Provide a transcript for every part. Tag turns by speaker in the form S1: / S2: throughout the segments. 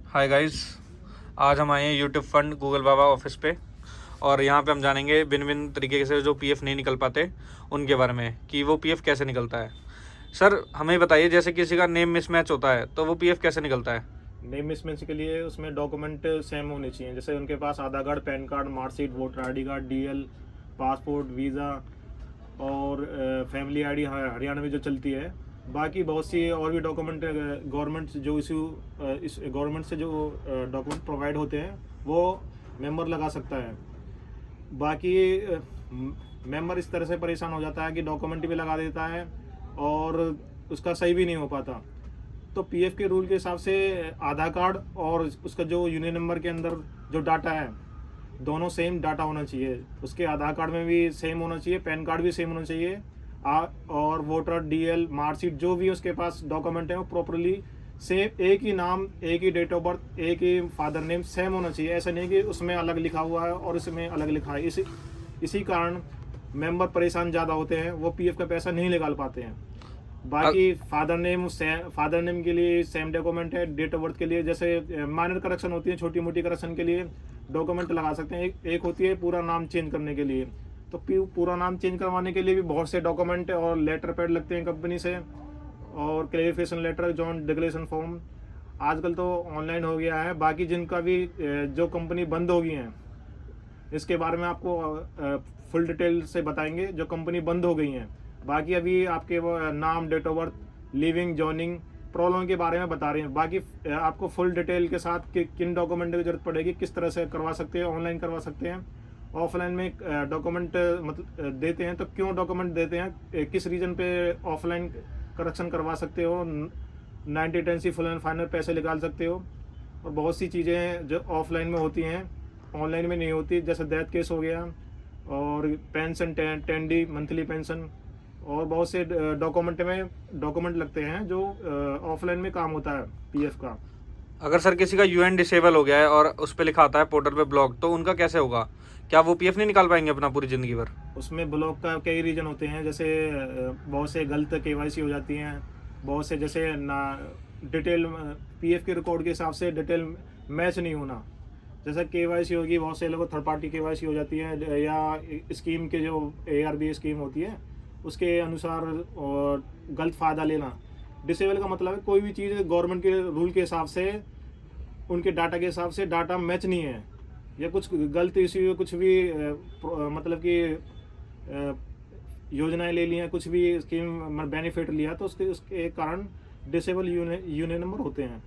S1: Hi guys, आज हम आए हैं यूट्यूब फंड गूगल बाबा ऑफिस पे और यहाँ पे हम जानेंगे भिन्न भिन्न तरीके से जो पीएफ नहीं निकल पाते उनके बारे में कि वो पीएफ कैसे निकलता है। सर हमें बताइए, जैसे किसी का नेम मिसमैच होता है तो वो पीएफ कैसे निकलता है?
S2: नेम मिसमैच के लिए उसमें डॉक्यूमेंट सेम होने चाहिए। जैसे उनके पास Aadhaar card, PAN card, marksheet, voter ID card, DL, passport, visa और फैमिली आईडी हरियाणा में जो चलती है। बाकी बहुत सी और भी डॉक्यूमेंट गवर्नमेंट जो इस गवर्नमेंट से जो डॉक्यूमेंट प्रोवाइड होते हैं वो मेंबर लगा सकता है। बाकी मेंबर इस तरह से परेशान हो जाता है कि डॉक्यूमेंट भी लगा देता है और उसका सही भी नहीं हो पाता। तो पीएफ के रूल के हिसाब से आधार कार्ड और उसका जो यूनियन नंबर के अंदर जो डाटा है, दोनों सेम डाटा होना चाहिए। उसके आधार कार्ड में भी सेम होना चाहिए, पैन कार्ड भी सेम होना चाहिए और वोटर, डीएल, मार्कशीट जो भी उसके पास डॉक्यूमेंट है वो प्रॉपरली सेम, एक ही नाम, एक ही डेट ऑफ बर्थ, एक ही फादर नेम सेम होना चाहिए। ऐसा नहीं कि उसमें अलग लिखा हुआ है और इसमें अलग लिखा है। इसी कारण मेंबर परेशान ज़्यादा होते हैं, वो पीएफ का पैसा नहीं निकाल पाते हैं। बाकी फादर नेम के लिए सेम डॉक्यूमेंट है। डेट ऑफ बर्थ के लिए जैसे माइनर करेक्शन होती है, छोटी मोटी करेक्शन के लिए डॉक्यूमेंट लगा सकते हैं। एक होती है पूरा नाम चेंज करने के लिए, तो पूरा नाम चेंज करवाने के लिए भी बहुत से डॉक्यूमेंट और लेटर पैड लगते हैं कंपनी से, और clarification letter, joint declaration form आजकल तो ऑनलाइन हो गया है। बाकी जिनका भी जो कंपनी बंद हो गई हैं, इसके बारे में आपको फुल डिटेल से बताएंगे जो कंपनी बंद हो गई हैं। बाकी अभी आपके वो नाम, date of birth, living, joining problem के बारे में बता रहे हैं। बाकी आपको फुल डिटेल के साथ कि किन डॉक्यूमेंट की जरूरत पड़ेगी, किस तरह से करवा सकते हैं, ऑनलाइन करवा सकते हैं, ऑफलाइन में डॉक्यूमेंट मतलब देते हैं तो क्यों डॉक्यूमेंट देते हैं, किस रीजन पे ऑफलाइन करेक्शन करवा सकते हो, 90-10 फुल एंड फाइनल पैसे निकाल सकते हो। और बहुत सी चीज़ें हैं जो ऑफलाइन में होती हैं, ऑनलाइन में नहीं होती। जैसे डेथ केस हो गया और पेंशन, 10D मंथली पेंशन, और बहुत से डॉक्यूमेंट लगते हैं जो ऑफलाइन में काम होता है पीएफ का।
S1: अगर सर किसी का यूएन डिसेबल हो गया है और उस पर लिखा आता है पोर्टल पे ब्लॉक, तो उनका कैसे होगा? क्या वो पीएफ नहीं निकाल पाएंगे अपना पूरी ज़िंदगी भर?
S2: उसमें ब्लॉक का कई रीजन होते हैं। जैसे बहुत से गलत केवाईसी हो जाती हैं, बहुत से जैसे ना डिटेल पीएफ के रिकॉर्ड के हिसाब से डिटेल मैच नहीं होना। जैसे केवाईसी होगी, बहुत से लोगों को थर्ड पार्टी केवाईसी हो जाती है, या स्कीम के जो ARB स्कीम होती है उसके अनुसार और गलत फ़ायदा लेना। डिसेबल का मतलब है कोई भी चीज़ गवर्नमेंट के रूल के हिसाब से, उनके डाटा के हिसाब से डाटा मैच नहीं है, या कुछ गलत इश्यू, कुछ भी मतलब कि योजनाएं ले ली हैं, कुछ भी स्कीम बेनिफिट लिया, तो उसके कारण डिसेबल यूनियन नंबर होते हैं।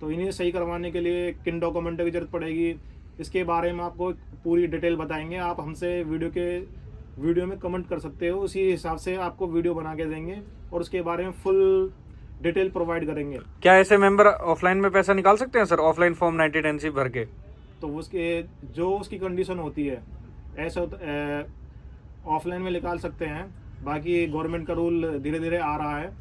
S2: तो इन्हें सही करवाने के लिए किन डॉक्यूमेंट की जरूरत पड़ेगी, इसके बारे में आपको पूरी डिटेल बताएंगे। आप हमसे वीडियो में कमेंट कर सकते हो, उसी हिसाब से आपको वीडियो बना के देंगे और उसके बारे में फुल डिटेल प्रोवाइड करेंगे।
S1: क्या ऐसे मेंबर ऑफलाइन में पैसा निकाल सकते हैं सर, ऑफलाइन फॉर्म 90-10 भर के?
S2: तो उसकी कंडीशन होती है, ऐसा ऑफलाइन में निकाल सकते हैं। बाकी गवर्नमेंट का रूल धीरे धीरे आ रहा है,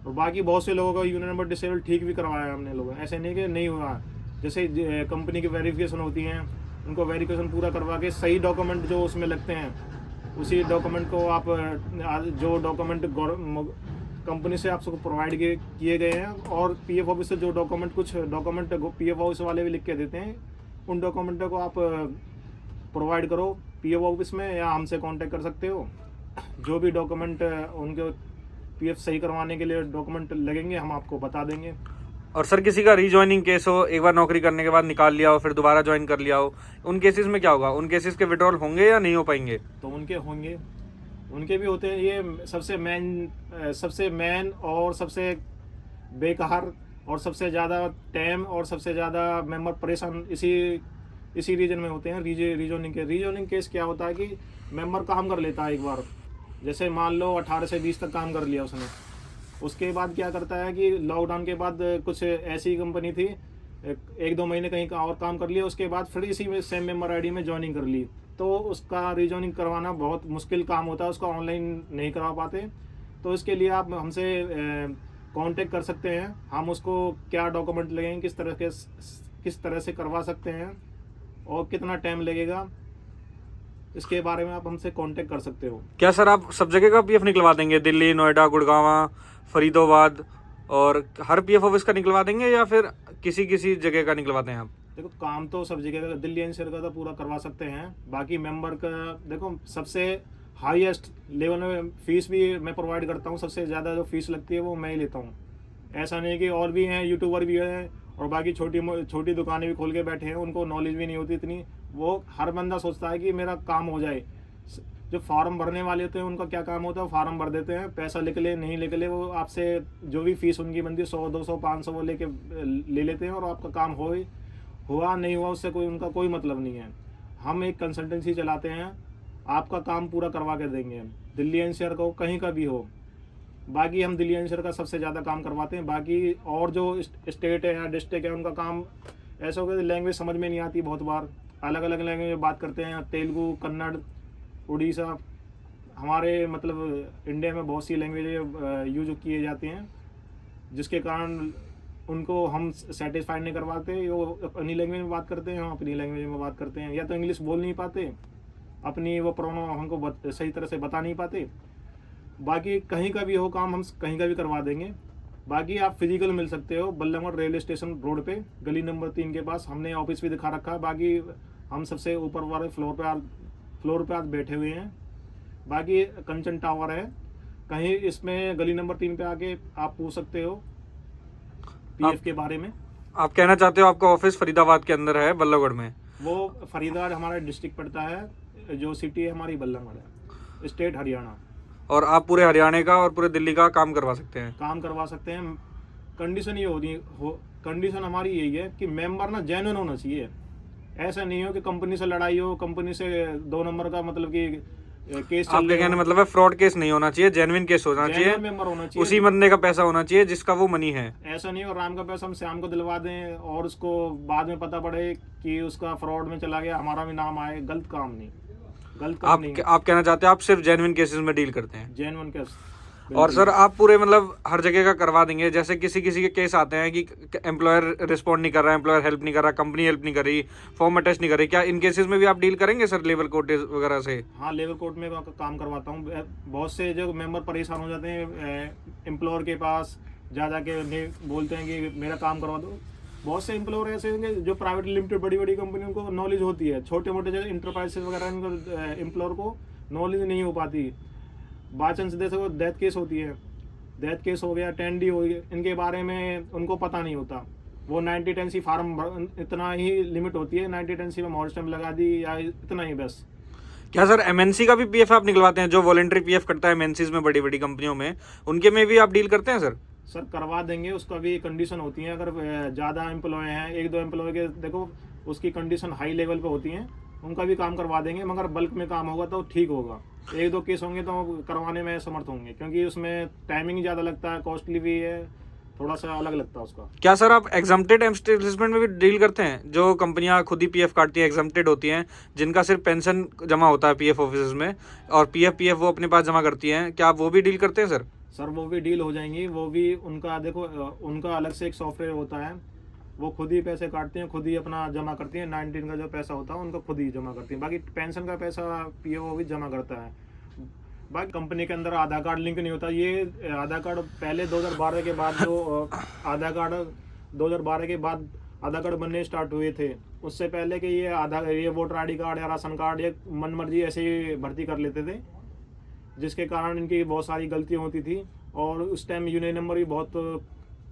S2: और बाकी बहुत से लोगों का यूनियन नंबर डिसेबल ठीक भी करवाया है हमने लोगों, ऐसे नहीं कि नहीं हुआ। जैसे कंपनी की वेरिफिकेशन होती हैं, उनको वेरिफिकेशन पूरा करवा के सही डॉक्यूमेंट जो उसमें लगते हैं, उसी डॉक्यूमेंट को आप जो डॉक्यूमेंट कंपनी से आपको प्रोवाइड किए गए हैं, और पीएफ ऑफिस से जो कुछ डॉक्यूमेंट पीएफ ऑफिस वाले भी लिख के देते हैं, उन डॉक्यूमेंटों को आप प्रोवाइड करो पीएफ ऑफिस में, या हमसे कांटेक्ट कर सकते हो। जो भी डॉक्यूमेंट उनके पीएफ सही करवाने के लिए डॉक्यूमेंट लगेंगे हम आपको बता देंगे।
S1: और सर किसी का रीजॉइनिंग केस हो, एक बार नौकरी करने के बाद निकाल लिया हो, फिर दोबारा ज्वाइन कर लिया हो, उन केसेस में क्या होगा? उन केसेस के विड्रॉल होंगे या नहीं हो पाएंगे?
S2: तो उनके होंगे, उनके भी होते हैं। ये सबसे मेन और सबसे बेकार और सबसे ज़्यादा टाइम और सबसे ज़्यादा मेंबर परेशान इसी रीजन में होते हैं। रीजोनिंग केस क्या होता है कि मेंबर काम कर लेता है एक बार, जैसे मान लो 18 से 20 तक काम कर लिया उसने, उसके बाद क्या करता है कि लॉकडाउन के बाद कुछ ऐसी कंपनी थी, 1-2 महीने कहीं और काम कर लिया, उसके बाद फिर इसी में सेम मेंबर आईडी में ज्वाइनिंग कर ली। तो उसका रीजॉइनिंग करवाना बहुत मुश्किल काम होता है, उसका ऑनलाइन नहीं करवा पाते। तो इसके लिए आप हमसे कांटेक्ट कर सकते हैं, हम उसको क्या डॉक्यूमेंट लगेंगे, किस तरह से करवा सकते हैं और कितना टाइम लगेगा, इसके बारे में आप हमसे कांटेक्ट कर सकते हो।
S1: क्या सर आप सब जगह का पीएफ निकलवा देंगे? दिल्ली, नोएडा, गुड़गांव, फरीदाबाद और हर पीएफ ऑफिस का निकलवा देंगे, या फिर किसी किसी जगह का निकलवाते हैं आप?
S2: देखो काम तो सब जगह का, दिल्ली एनसीआर का तो पूरा करवा सकते हैं। बाकी मेंबर का देखो सबसे हाईएस्ट लेवल में फीस भी मैं प्रोवाइड करता हूँ। सबसे ज़्यादा जो फीस लगती है वो मैं ही लेता हूँ। ऐसा नहीं कि और भी हैं, यूट्यूबर भी हैं और बाकी छोटी छोटी दुकानें भी खोल के बैठे हैं, उनको नॉलेज भी नहीं होती इतनी। वो हर बंदा सोचता है कि मेरा काम हो जाए। जो फॉर्म भरने वाले होते हैं उनका क्या काम होता है, फॉर्म भर देते हैं, पैसा लिख ले नहीं लिख ले, वो आपसे जो भी फीस उनकी बनती है 100 200 500 वो लेके ले लेते हैं, और आपका काम हुआ नहीं हुआ उससे उनका कोई मतलब नहीं है। हम एक कंसल्टेंसी चलाते हैं, आपका काम पूरा करवा के देंगे, दिल्ली एनसीआर का हो कहीं का भी हो। बाकी हम दिल्ली एनसीआर का सबसे ज़्यादा काम करवाते हैं। बाकी और जो स्टेट है या डिस्ट्रिक्ट है उनका काम ऐसा होगा, लैंग्वेज समझ में नहीं आती, बहुत बार अलग अलग लैंग्वेज में बात करते हैं, तेलुगु, कन्नड़, उड़ीसा, हमारे मतलब इंडिया में बहुत सी लैंग्वेज यूज किए जाते हैं, जिसके कारण उनको हम सेटिस्फाइड नहीं करवाते। वो अपनी लैंग्वेज में बात करते हैं, हम अपनी लैंग्वेज में बात करते हैं, या तो इंग्लिश बोल नहीं पाते, अपनी वो प्रोनाउन हमको सही तरह से बता नहीं पाते। बाकी कहीं का भी हो काम हम कहीं का भी करवा देंगे। बाकी आप फिजिकल मिल सकते हो बल्लभगढ़ रेलवे स्टेशन रोड पे, गली नंबर 3 के पास। हमने ऑफिस भी दिखा रखा है। बाकी हम सबसे ऊपर वाले फ्लोर पे आज बैठे हुए हैं। बाकी कंचन टावर है, कहीं इसमें गली नंबर 3 पे आके आप पूछ सकते हो पीएफ के बारे में।
S1: आप कहना चाहते हो आपका ऑफिस फरीदाबाद के अंदर है, बल्लभगढ़ में?
S2: वो फरीदाबाद हमारा डिस्ट्रिक्ट पड़ता है, जो सिटी है हमारी बल्लभगढ़ है, स्टेट हरियाणा।
S1: और आप पूरे हरियाणा का और पूरे दिल्ली का काम करवा सकते हैं?
S2: काम करवा सकते हैं। कंडीशन ये कंडीशन हमारी यही है कि मेंबर ना जेन्युइन होना चाहिए। ऐसा नहीं हो कि कंपनी से लड़ाई हो, कंपनी से 2 नंबर का मतलब कि केस चल
S1: आपके कहने मतलब है फ्रॉड केस नहीं होना चाहिए, जेन्युइन केस होना चाहिए,
S2: मेंबर होना चाहिए,
S1: उसी बंदे का पैसा होना चाहिए जिसका वो मनी है।
S2: ऐसा नहीं हो राम का पैसा हम श्याम को दिलवा दें और उसको बाद में पता पड़े कि उसका फ्रॉड में चला गया, हमारा भी नाम आए। गलत काम नहीं, गलत काम नहीं।
S1: आप कहना चाहते हैं आप सिर्फ जेन्युइन केसेस में डील करते हैं?
S2: Genuine case.
S1: और सर आप पूरे मतलब हर जगह का करवा देंगे? जैसे किसी किसी के केस आते हैं कि एम्प्लॉयर रिस्पॉन्ड नहीं कर रहा, एम्प्लॉयर हेल्प नहीं कर रहा, कंपनी हेल्प नहीं कर रही, फॉर्म अटैच नहीं कर रही, क्या इन केसेस में भी आप डील करेंगे सर लेबर कोर्ट वगैरह से?
S2: हाँ, लेबर कोर्ट में काम करवाता हूँ। बहुत से जो मेंबर परेशान हो जाते हैं, एम्प्लॉयर के पास जा के बोलते हैं कि मेरा काम करवा दो। बहुत से एम्प्लॉयर ऐसे होंगे जो प्राइवेट लिमिटेड बड़ी बड़ी कंपनियों को नॉलेज होती है, छोटे मोटे जो इंटरप्राइजेस वगैरह एम्प्लॉयर को नॉलेज नहीं हो पाती। बाई चांस देखो डेथ केस होती है, डेथ केस हो गया, 10D हो गया, इनके बारे में उनको पता नहीं होता। वो 90-10C फार्म इतना ही लिमिट होती है, 90-10C में मोर स्टैम्प लगा दी या इतना ही बस।
S1: क्या सर एमएनसी का भी पीएफ आप निकलवाते हैं? जो वॉलंटरी पीएफ करता है एमएनसीज में, बड़ी बड़ी कंपनियों में, उनके में भी आप डील करते हैं सर?
S2: सर करवा देंगे, उसका भी कंडीशन होती है। अगर ज़्यादा एम्प्लॉय हैं, 1-2 एम्प्लॉय के देखो उसकी कंडीशन हाई लेवल पे होती हैं, उनका भी काम करवा देंगे। मगर बल्क में काम होगा तो ठीक होगा। 1-2 केस होंगे तो करवाने में समर्थ होंगे, क्योंकि उसमें टाइमिंग ज़्यादा लगता है, कॉस्टली भी है, थोड़ा सा अलग लगता है उसका।
S1: क्या सर आप एग्जम्प्टेड एस्टेब्लिशमेंट में भी डील करते हैं? जो कंपनियां खुद ही पीएफ काटती हैं, एग्जम्प्टेड होती हैं, जिनका सिर्फ पेंशन जमा होता है पीएफ ऑफिस में, और पीएफ वो अपने पास जमा करती हैं, क्या आप वो भी डील करते हैं सर?
S2: सर वो भी डील हो जाएंगी। वो भी उनका देखो उनका अलग से एक सॉफ्टवेयर होता है, वो खुद ही पैसे काटते हैं, खुद ही अपना जमा करती हैं। 19 का जो पैसा होता है उनका खुद ही जमा करती हैं। बाकी पेंशन का पैसा पीएफ भी जमा करता है। बाकी कंपनी के अंदर आधार कार्ड लिंक नहीं होता। ये आधार कार्ड पहले 2012 के बाद जो आधार कार्ड 2012 के बाद आधार कार्ड बनने स्टार्ट हुए थे, उससे पहले कि ये वोटर ID कार्ड या राशन कार्ड ये मन मर्जी ऐसे ही भर्ती कर लेते थे, जिसके कारण इनकी बहुत सारी गलतियाँ होती थी। और उस टाइम यूनियन नंबर भी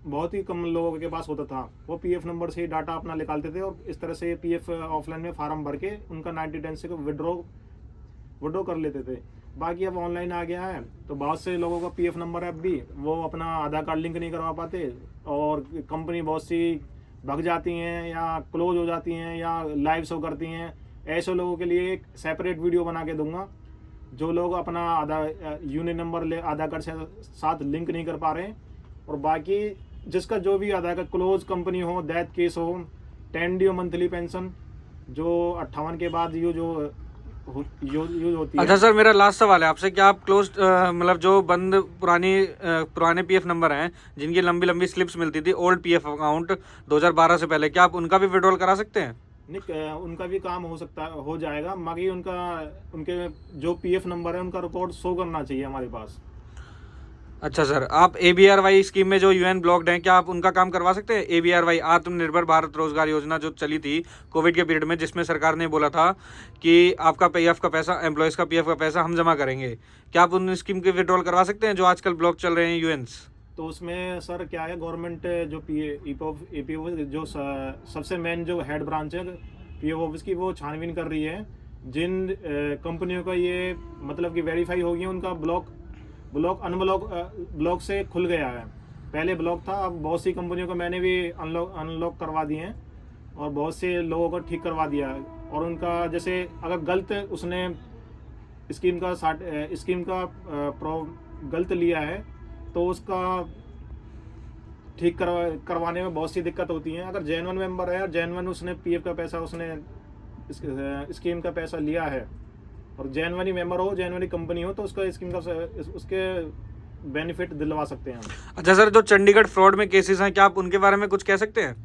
S2: बहुत ही कम लोगों के पास होता था। वो पीएफ नंबर से डाटा अपना निकालते थे और इस तरह से पीएफ ऑफलाइन में फार्म भर के उनका 90-10 को विड्रॉ कर लेते थे। बाकी अब ऑनलाइन आ गया है तो बहुत से लोगों का पीएफ नंबर है, अब भी वो अपना आधार कार्ड लिंक नहीं करवा पाते, और कंपनी बहुत सी भग जाती हैं या क्लोज हो जाती हैं या लाइव शो करती हैं। ऐसे लोगों के लिए एक सेपरेट वीडियो बना के दूंगा। जो लोग अपना यूनियन नंबर आधार कार्ड से साथ लिंक नहीं कर पा रहे हैं, और बाकी जिसका जो भी आधार कार्ड क्लोज कंपनी हो, डेथ केस हो, 10D मंथली पेंशन जो 58 के बाद यूज होती है।
S1: अच्छा सर, मेरा लास्ट सवाल है आपसे, क्या आप क्लोज मतलब जो बंद पुराने पीएफ नंबर हैं, जिनकी लंबी लंबी स्लिप्स मिलती थी, ओल्ड पीएफ अकाउंट 2012 से पहले, क्या आप उनका भी विड्रॉल करा सकते हैं?
S2: नहीं, उनका भी काम हो जाएगा। मगर उनके जो पीएफ नंबर है उनका रिकॉर्ड शो करना चाहिए हमारे पास।
S1: अच्छा सर, आप ABRY स्कीम में जो यूएन ब्लॉक्ड हैं, क्या आप उनका काम करवा सकते हैं? ABRY आत्मनिर्भर भारत रोजगार योजना जो चली थी कोविड के पीरियड में, जिसमें सरकार ने बोला था कि आपका पीएफ का पैसा, एम्प्लॉयज का पीएफ का पैसा हम जमा करेंगे, क्या आप उन स्कीम के विड्रॉल करवा सकते हैं जो आजकल ब्लॉक चल रहे हैं यूएन्स?
S2: तो उसमें सर क्या है, गवर्नमेंट जो EPO जो सबसे मेन जो हेड ब्रांच है PF ऑफिस की, वो छानबीन कर रही है जिन कंपनियों का ये मतलब कि वेरीफाई हो गया उनका ब्लॉक ब्लॉक से खुल गया है। पहले ब्लॉक था, अब बहुत सी कंपनियों को मैंने भी अनलॉक करवा दिए हैं और बहुत से लोगों को ठीक करवा दिया है। और उनका जैसे अगर गलत उसने स्कीम का गलत लिया है तो उसका ठीक करवाने में बहुत सी दिक्कत होती है। अगर जेन्युइन मेंबर है और जेन्युइन उसने पीएफ का पैसा, उसने स्कीम का पैसा लिया है और जेन्युइन मेंबर हो, जेन्युइन कंपनी हो, तो उसका स्कीम का उसके बेनिफिट दिलवा सकते हैं हम।
S1: अच्छा सर, जो चंडीगढ़ फ्रॉड में केसेस हैं, क्या आप उनके बारे में कुछ कह सकते हैं?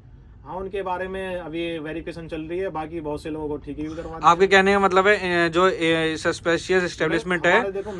S2: हाँ, उनके बारे में अभी वेरिफिकेशन चल रही है, बाकी बहुत से लोगों को ठीक भी करवा दिया।
S1: आपके कहने का मतलब है जो सस्पेशियस एस्टेब्लिशमेंट है
S2: हमारे देखो